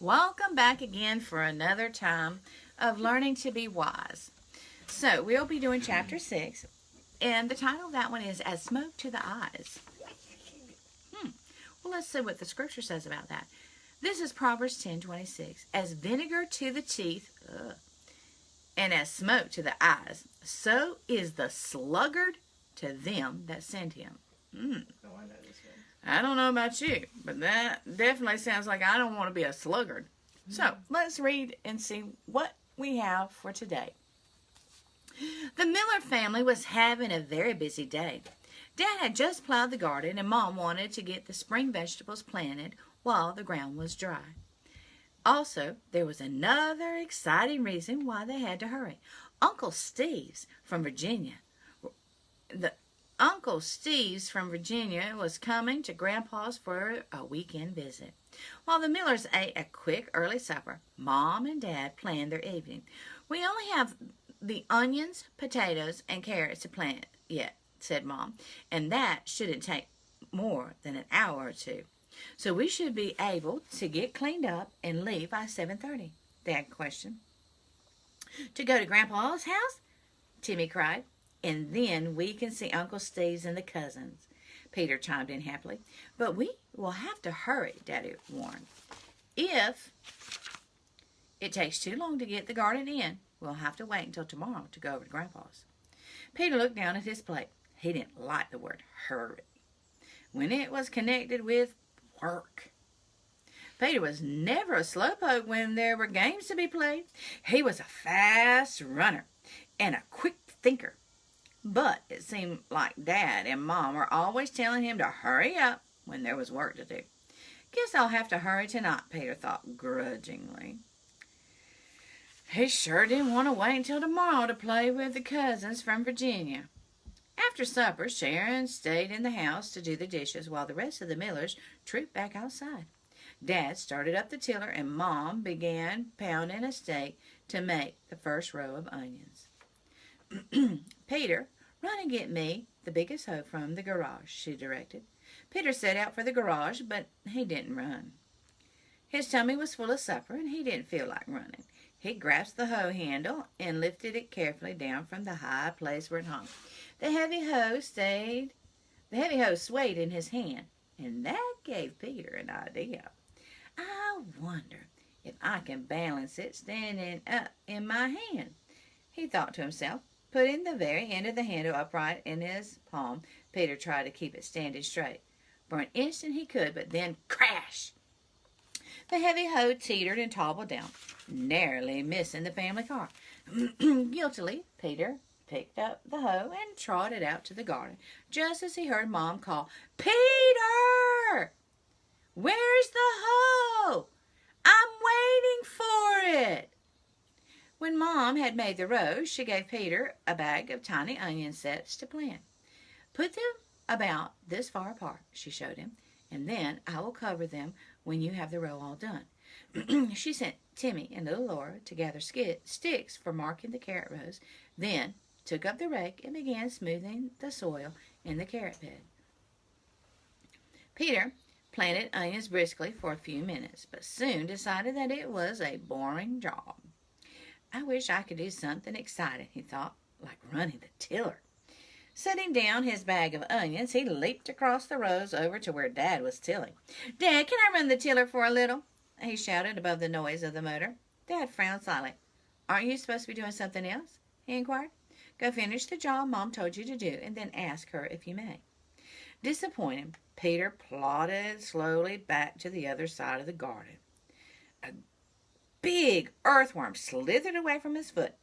Welcome back again for another time of learning to be wise. So, we'll be doing chapter 6, and the title of that one is As Smoke to the Eyes. Well, let's see what the scripture says about that. This is Proverbs 10:26. As vinegar to the teeth, and as smoke to the eyes, so is the sluggard to them that send him. Oh, I know this one. I don't know about you, but that definitely sounds like I don't want to be a sluggard. So let's read and see what we have for today. The Miller family was having a very busy day. Dad had just plowed the garden, and Mom wanted to get the spring vegetables planted while the ground was dry. Also, there was another exciting reason why they had to hurry. Uncle Steve's from Virginia. The Uncle Steve's from Virginia was coming to Grandpa's for a weekend visit. While the Millers ate a quick early supper, Mom and Dad planned their evening. We only have the onions, potatoes, and carrots to plant yet, said Mom, and that shouldn't take more than an hour or two. So we should be able to get cleaned up and leave by 7:30, Dad questioned. To go to Grandpa's house? Timmy cried. And then we can see Uncle Steve's and the cousins, Peter chimed in happily. But we will have to hurry, Daddy warned. If it takes too long to get the garden in, we'll have to wait until tomorrow to go over to Grandpa's. Peter looked down at his plate. He didn't like the word hurry when it was connected with work. Peter was never a slowpoke when there were games to be played. He was a fast runner and a quick thinker. But it seemed like Dad and Mom were always telling him to hurry up when there was work to do. Guess I'll have to hurry tonight, Peter thought grudgingly. He sure didn't want to wait until tomorrow to play with the cousins from Virginia. After supper, Sharon stayed in the house to do the dishes while the rest of the Millers trooped back outside. Dad started up the tiller and Mom began pounding a steak to make the first row of onions. Peter, run and get me the biggest hoe from the garage, she directed. Peter set out for the garage, but he didn't run. His tummy was full of supper, and he didn't feel like running. He grasped the hoe handle and lifted it carefully down from the high place where it hung. The heavy hoe swayed in his hand, and that gave Peter an idea. I wonder if I can balance it standing up in my hand, he thought to himself. Putting the very end of the handle upright in his palm, Peter tried to keep it standing straight. For an instant he could, but then crash! The heavy hoe teetered and toppled down, narrowly missing the family car. Guiltily, Peter picked up the hoe and trotted out to the garden, just as he heard Mom call, Peter! Where's the hoe? I'm waiting for it! When Mom had made the rows, she gave Peter a bag of tiny onion sets to plant. Put them about this far apart, she showed him, and then I will cover them when you have the row all done. She sent Timmy and little Laura to gather sticks for marking the carrot rows, then took up the rake and began smoothing the soil in the carrot bed. Peter planted onions briskly for a few minutes, but soon decided that it was a boring job. I wish I could do something exciting, he thought, like running the tiller. Setting down his bag of onions, he leaped across the rows over to where Dad was tilling. Dad, can I run the tiller for a little? He shouted above the noise of the motor. Dad frowned slightly. Aren't you supposed to be doing something else? He inquired. Go finish the job Mom told you to do, and then ask her if you may. Disappointed, Peter plodded slowly back to the other side of the garden. A big earthworm slithered away from his foot,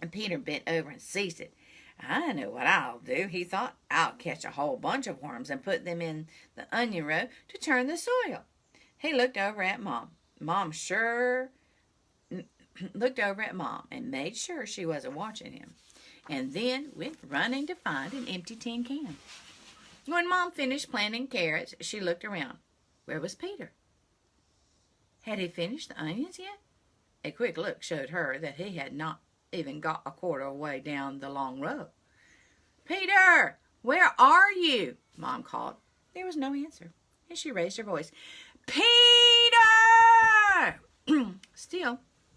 and Peter bent over and seized it. I know what I'll do, he thought. I'll catch a whole bunch of worms and put them in the onion row to turn the soil. He looked over at Mom. Mom looked over at Mom and made sure she wasn't watching him, and then went running to find an empty tin can. When Mom finished planting carrots, she looked around. Where was Peter? Had he finished the onions yet? A quick look showed her that he had not even got a quarter way down the long row. Peter, where are you? Mom called. There was no answer, and she raised her voice. Peter!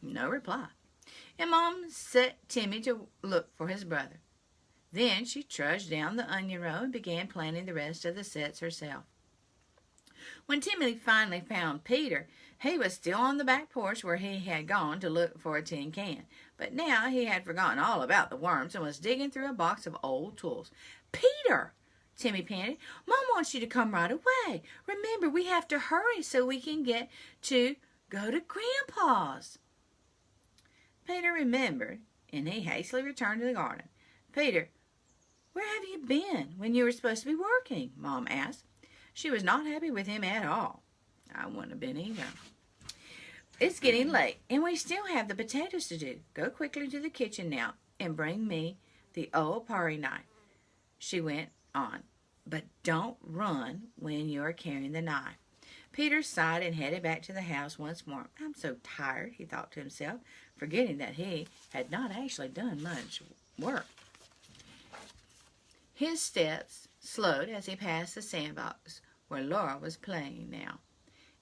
No reply. And Mom set Timmy to look for his brother. Then she trudged down the onion row and began planning the rest of the sets herself. When Timmy finally found Peter, he was still on the back porch where he had gone to look for a tin can. But now he had forgotten all about the worms and was digging through a box of old tools. "Peter!" Timmy panted. "Mom wants you to come right away. Remember, we have to hurry so we can go to Grandpa's." Peter remembered, and he hastily returned to the garden. "Peter, where have you been when you were supposed to be working?" Mom asked. She was not happy with him at all. I wouldn't have been either. "It's getting late, and we still have the potatoes to do. Go quickly to the kitchen now and bring me the old paring knife," she went on. "But don't run when you're carrying the knife." Peter sighed and headed back to the house once more. "I'm so tired," he thought to himself, forgetting that he had not actually done much work. His steps slowed as he passed the sandbox where Laura was playing now,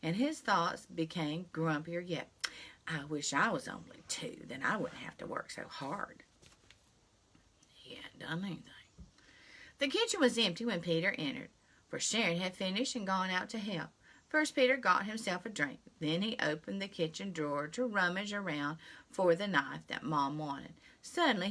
and his thoughts became grumpier yet. "I wish I was only 2, then I wouldn't have to work so hard." He hadn't done anything. The kitchen was empty when Peter entered, for Sharon had finished and gone out to help. First, Peter got himself a drink. Then he opened the kitchen drawer to rummage around for the knife that Mom wanted. Suddenly,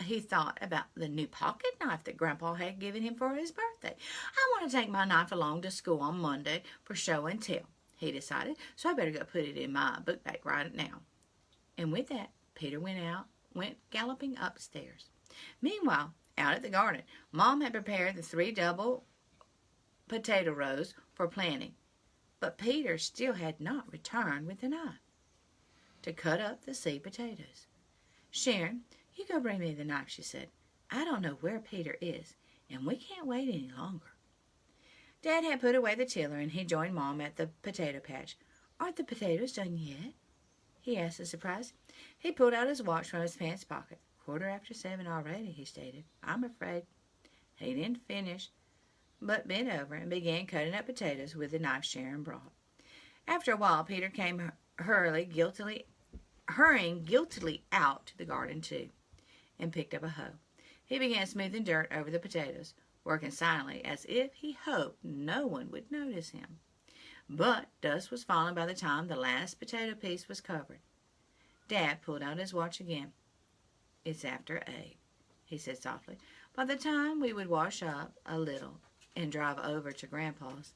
he thought about the new pocket knife that Grandpa had given him for his birthday. "I want to take my knife along to school on Monday for show and tell," he decided, "so I better go put it in my book bag right now." And with that, Peter went galloping upstairs. Meanwhile, out at the garden, Mom had prepared the 3 double potato rows for planting, but Peter still had not returned with the knife to cut up the seed potatoes. "Sharon, you go bring me the knife," she said. "I don't know where Peter is, and we can't wait any longer." Dad had put away the tiller, and he joined Mom at the potato patch. "Aren't the potatoes done yet?" he asked in surprise. He pulled out his watch from his pants pocket. "7:15 already," he stated. "I'm afraid." He didn't finish, but bent over and began cutting up potatoes with the knife Sharon brought. After a while, Peter came hurrying guiltily out to the garden too, and picked up a hoe. He began smoothing dirt over the potatoes, working silently as if he hoped no one would notice him. But dusk was falling by the time the last potato piece was covered. Dad pulled out his watch again. "It's after 8, he said softly. "By the time we would wash up a little and drive over to Grandpa's,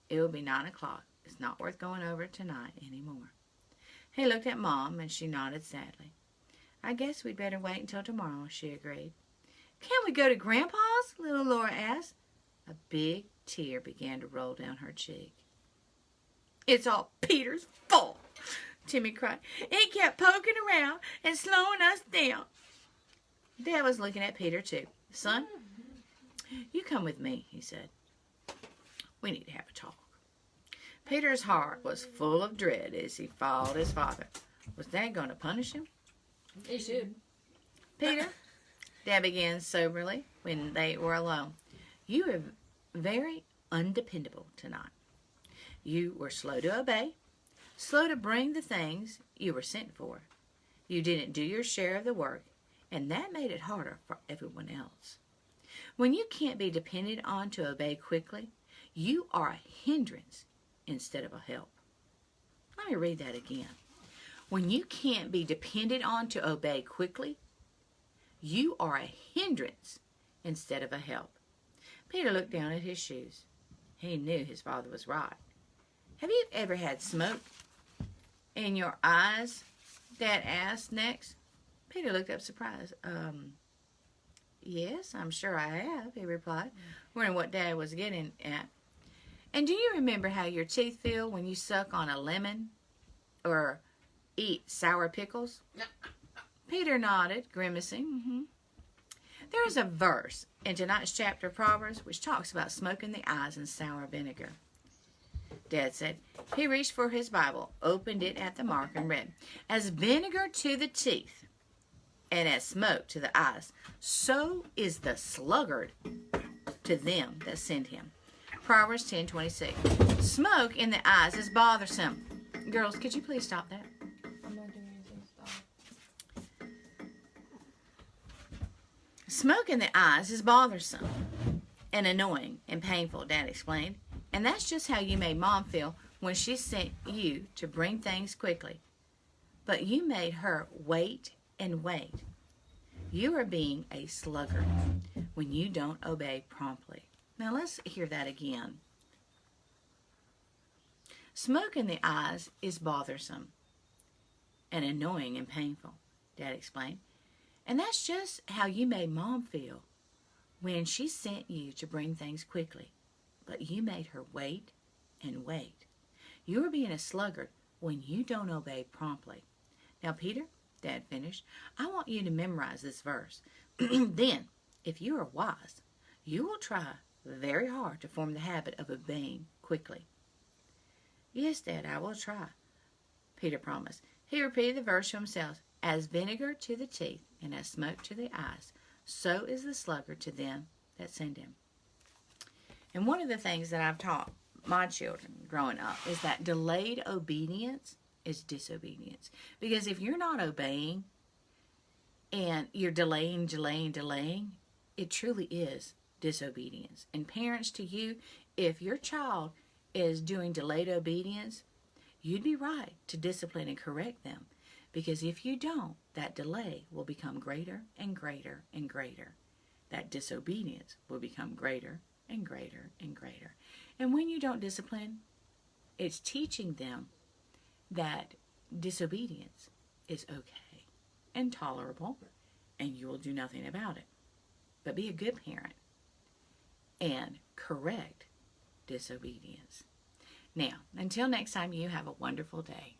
it would be 9 o'clock. It's not worth going over tonight any more." He looked at Mom, and she nodded sadly. "I guess we'd better wait until tomorrow," she agreed. "Can't we go to Grandpa's?" little Laura asked. A big tear began to roll down her cheek. "It's all Peter's fault," Timmy cried. "He kept poking around and slowing us down." Dad was looking at Peter too. "Son, you come with me," he said. "We need to have a talk." Peter's heart was full of dread as he followed his father. Was Dad going to punish him? He should. "Peter," Dad began soberly when they were alone, "you were very undependable tonight. You were slow to obey, slow to bring the things you were sent for. You didn't do your share of the work, and that made it harder for everyone else. When you can't be depended on to obey quickly, you are a hindrance instead of a help." Let me read that again. When you can't be depended on to obey quickly, you are a hindrance instead of a help. Peter looked down at his shoes. He knew his father was right. "Have you ever had smoke in your eyes?" Dad asked next. Peter looked up surprised. "Yes, I'm sure I have," he replied, wondering what Dad was getting at. "And do you remember how your teeth feel when you suck on a lemon or eat sour pickles?" Peter nodded, grimacing. There is a verse in tonight's chapter of Proverbs which talks about smoking the eyes in sour vinegar. Dad said. He reached for his Bible, opened it at the mark, and read, "As vinegar to the teeth and as smoke to the eyes, so is the sluggard to them that send him." Proverbs 10:26. Smoke in the eyes is bothersome. Girls, could you please stop that? I'm not doing Smoke in the eyes is bothersome and annoying and painful, Dad explained. And that's just how you made Mom feel when she sent you to bring things quickly. But you made her wait and wait. You are being a sluggard when you don't obey promptly. Now let's hear that again. Smoke in the eyes is bothersome and annoying and painful, Dad explained. And that's just how you made Mom feel when she sent you to bring things quickly. But you made her wait and wait. You are being a sluggard when you don't obey promptly. Now, Peter, Dad finished, I want you to memorize this verse. Then, if you are wise, you will try very hard to form the habit of obeying quickly. Yes, Dad, I will try, Peter promised. He repeated the verse to himself. As vinegar to the teeth and as smoke to the eyes, so is the sluggard to them that send him. And one of the things that I've taught my children growing up is that delayed obedience is disobedience. Because if you're not obeying and you're delaying, it truly is disobedience. And parents, to you, if your child is doing delayed obedience, you'd be right to discipline and correct them. Because if you don't, that delay will become greater and greater and greater. That disobedience will become greater and greater and greater. And when you don't discipline, it's teaching them that disobedience is okay and tolerable, and you will do nothing about it. But be a good parent and correct disobedience. Now, until next time, you have a wonderful day.